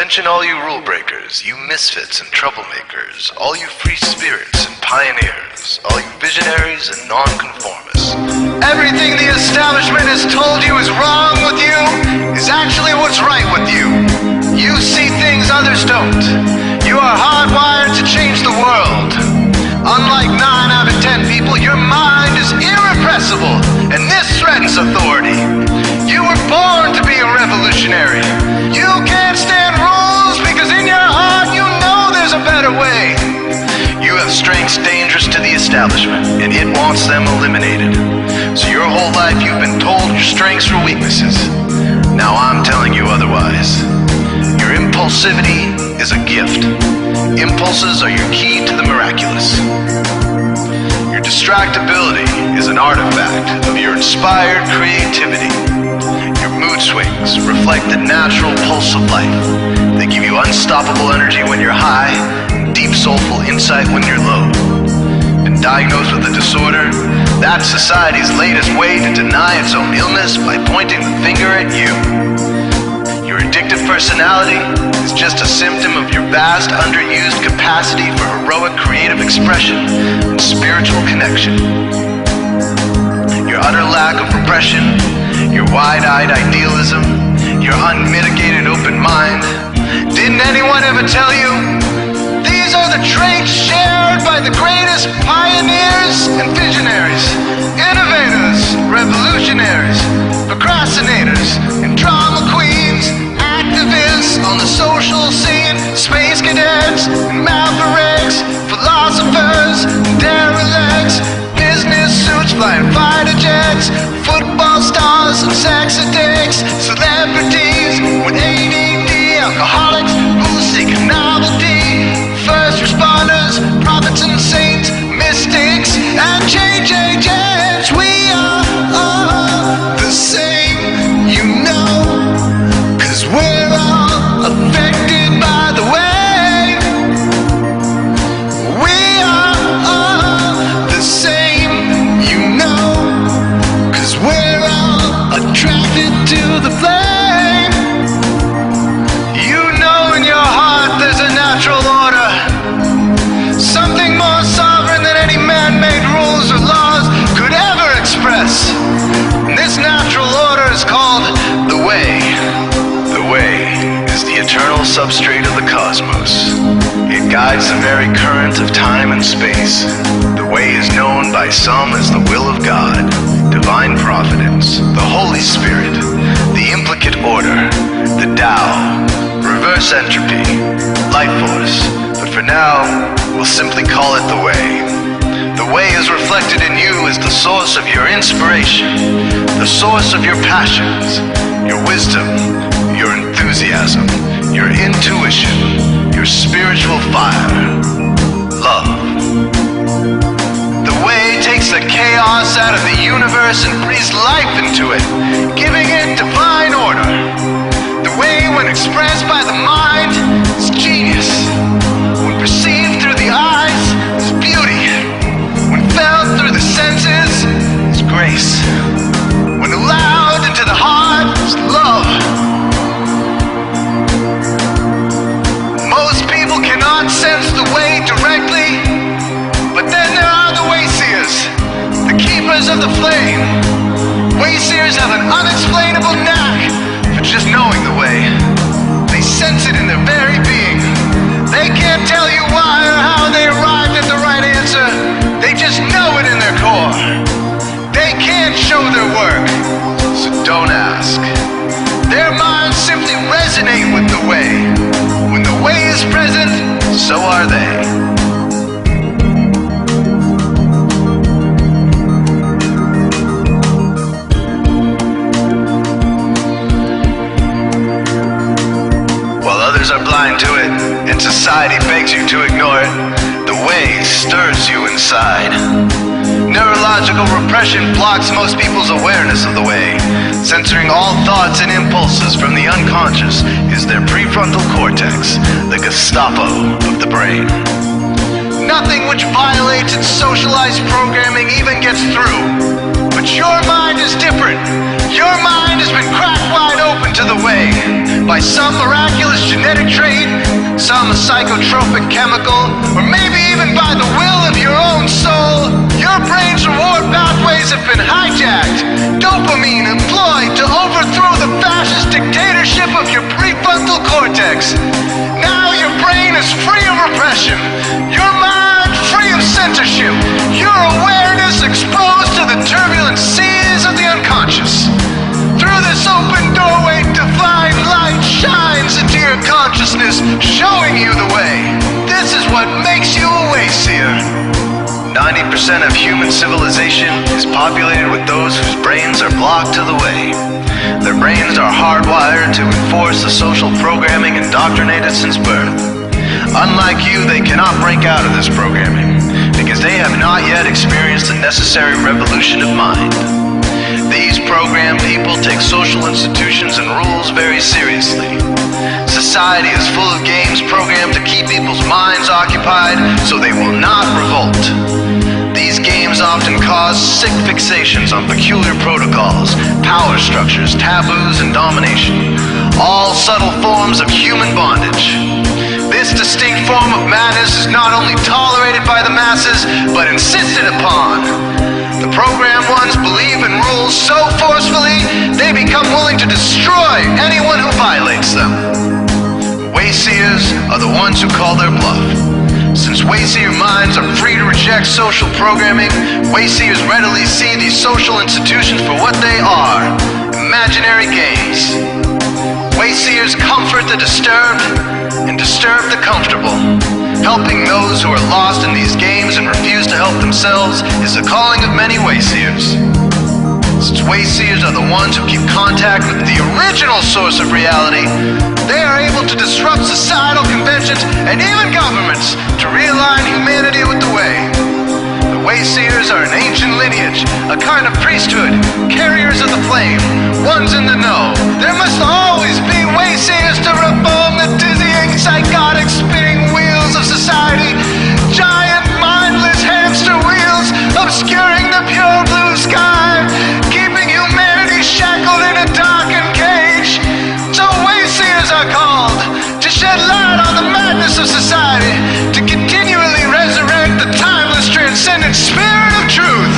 Attention all you rule breakers, you misfits and troublemakers, all you free spirits and pioneers, all you visionaries and nonconformists. Everything the establishment has told you is wrong with you is actually what's right with you. You see things others don't. You are hardwired to change the world. Unlike 9 out of 10 people, your mind is irrepressible, and this threatens authority. You were born to be a revolutionary. You can't stand rules because in your heart you know there's a better way. You have strengths dangerous to the establishment, and it wants them eliminated. So your whole life you've been told your strengths were weaknesses. Now I'm telling you otherwise. Your impulsivity is a gift. Impulses are your key to the miraculous. Your distractibility is an artifact of your inspired creativity. Your mood swings reflect the natural pulse of life. They give you unstoppable energy when you're high, and deep soulful insight when you're low. Been diagnosed with a disorder? That's society's latest way to deny its own illness by pointing the finger at you. Your addictive personality is just a symptom of your vast, underused capacity for heroic creative expression and spiritual connection. Your utter lack of repression, your wide-eyed idealism, your unmitigated open mind. Didn't anyone ever tell you? These are the traits shared by the greatest pioneers and visionaries, innovators, revolutionaries, procrastinators, and drama queens, activists on the social scene, space cadets and mavericks, philosophers and derelicts, business suits flying fighter jets, football stars and sex addicts, celebrities with ADD, alcoholics who seek novelty, first responders, prophets and saints, mystics and change agents. We are all the same, you know, 'cause we're all affected by the way. We are all the same, you know, 'cause we're all attracted to the flame. You know in your heart there's a natural order, something more sovereign than any man-made rules or laws could ever express. And this natural order is called the Way. The Way is the eternal substrate of the cosmos. It guides the very current of time and space. The Way is known by some as the will of God, divine providence, the Holy Spirit, the implicate order, the Tao, reverse entropy, life force. But for now, we'll simply call it the Way. The Way is reflected in you as the source of your inspiration, the source of your passions, your wisdom, your enthusiasm, your intuition, your spiritual fire, love. The Way takes the chaos out of the universe and breathes life into it, giving it divine order. The Way, when expressed by the mind, is genius. When perceived through the eyes, is beauty. When felt through the senses, is grace. When allowed into the heart, is love. Most people cannot sense the Way directly, but then there are the Wayseers, the keepers of the flame. Wayseers have an unexplainable knack for just knowing the Way. They sense it in their very being. They can't tell you why or how they arrived at the right answer. They just know it in their core. They can't show their work, so don't ask. Their minds simply resonate with the Way. When the Way is present, so are they. Are blind to it, and society begs you to ignore it. The Way stirs you inside. Neurological repression blocks most people's awareness of the Way. Censoring all thoughts and impulses from the unconscious is their prefrontal cortex, the Gestapo of the brain. Nothing which violates its socialized programming even gets through. But your mind is different. Your mind has been cracked wide open to the Way. by some miraculous genetic trait, some psychotropic chemical, or maybe even by the will of your own soul, your brain's reward pathways have been hijacked, dopamine employed to overthrow the fascist dictatorship of your prefrontal cortex. Now your brain is free of repression, your mind free of censorship, your awareness exposed to the turbulent seas of the unconscious. Through this open doorway, divine light shines into your consciousness, showing you the way. This is what makes you a Wayseer. 90% of human civilization is populated with those whose brains are blocked to the way. Their brains are hardwired to enforce the social programming indoctrinated since birth. Unlike you, they cannot break out of this programming, because they have not yet experienced the necessary revolution of mind. These programmed people take social institutions and rules very seriously. Society is full of games programmed to keep people's minds occupied so they will not revolt. These games often cause sick fixations on peculiar protocols, power structures, taboos, and domination, all subtle forms of human bondage. This distinct form of madness is not only tolerated by the masses, but insisted upon. The programmed ones believe in rules so forcefully, they become willing to destroy anyone who violates them. Wayseers are the ones who call their bluff. Since Wayseer minds are free to reject social programming, Wayseers readily see these social institutions for what they are, imaginary games. Wayseers comfort the disturbed and disturb the comfortable. Helping those who are lost in these games and refuse to help themselves is the calling of many Wayseers. Since Wayseers are the ones who keep contact with the original source of reality, they are able to disrupt societal conventions and even governments to realign humanity with the way. The Wayseers are an ancient lineage, a kind of priesthood, carriers of the flame, ones in the know. There must always be Wayseers to reform the dizzying, psychotic, spinning wheels of society, giant, mindless hamster wheels obscuring the pure blue sky, keeping humanity shackled in a darkened cage. So Wayseers are called to shed light on the madness of society, to continually resurrect the timeless, transcendent spirit of truth.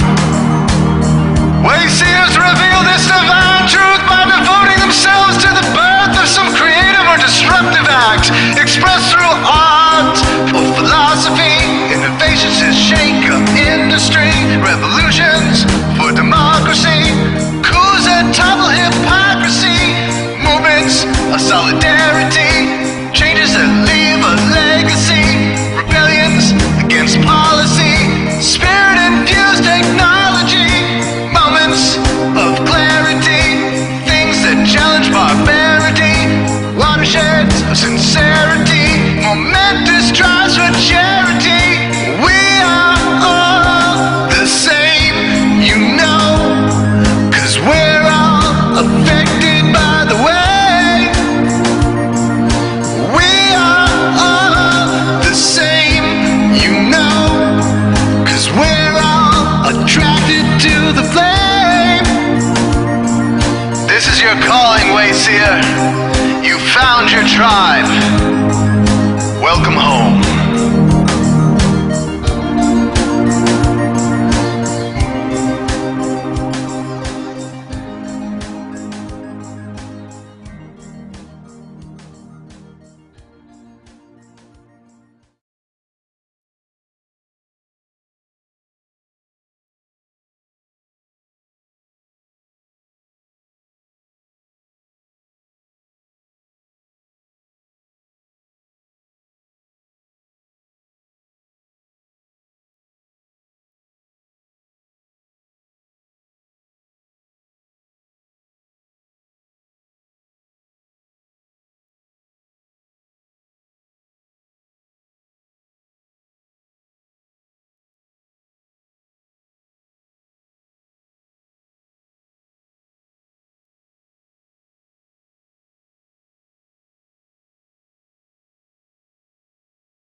Wayseers reveal this divine truth by devoting themselves to the birth of some creative or disruptive act, expressed through art or philosophy, innovations to shake up industry, revolutions for democracy, coups that topple hypocrisy, movements of solidarity, changes that leave a legacy, rebellions against policy, spirit-infused technology, moments of clarity, things that challenge barbarity, watersheds of sincerity, momentous drives for charity. We are all the same, you know, 'cause we're all affected by the way. We are all the same, you know, 'cause we're all attracted to the flame. This is your calling, Wayseer. You found your tribe. Welcome home.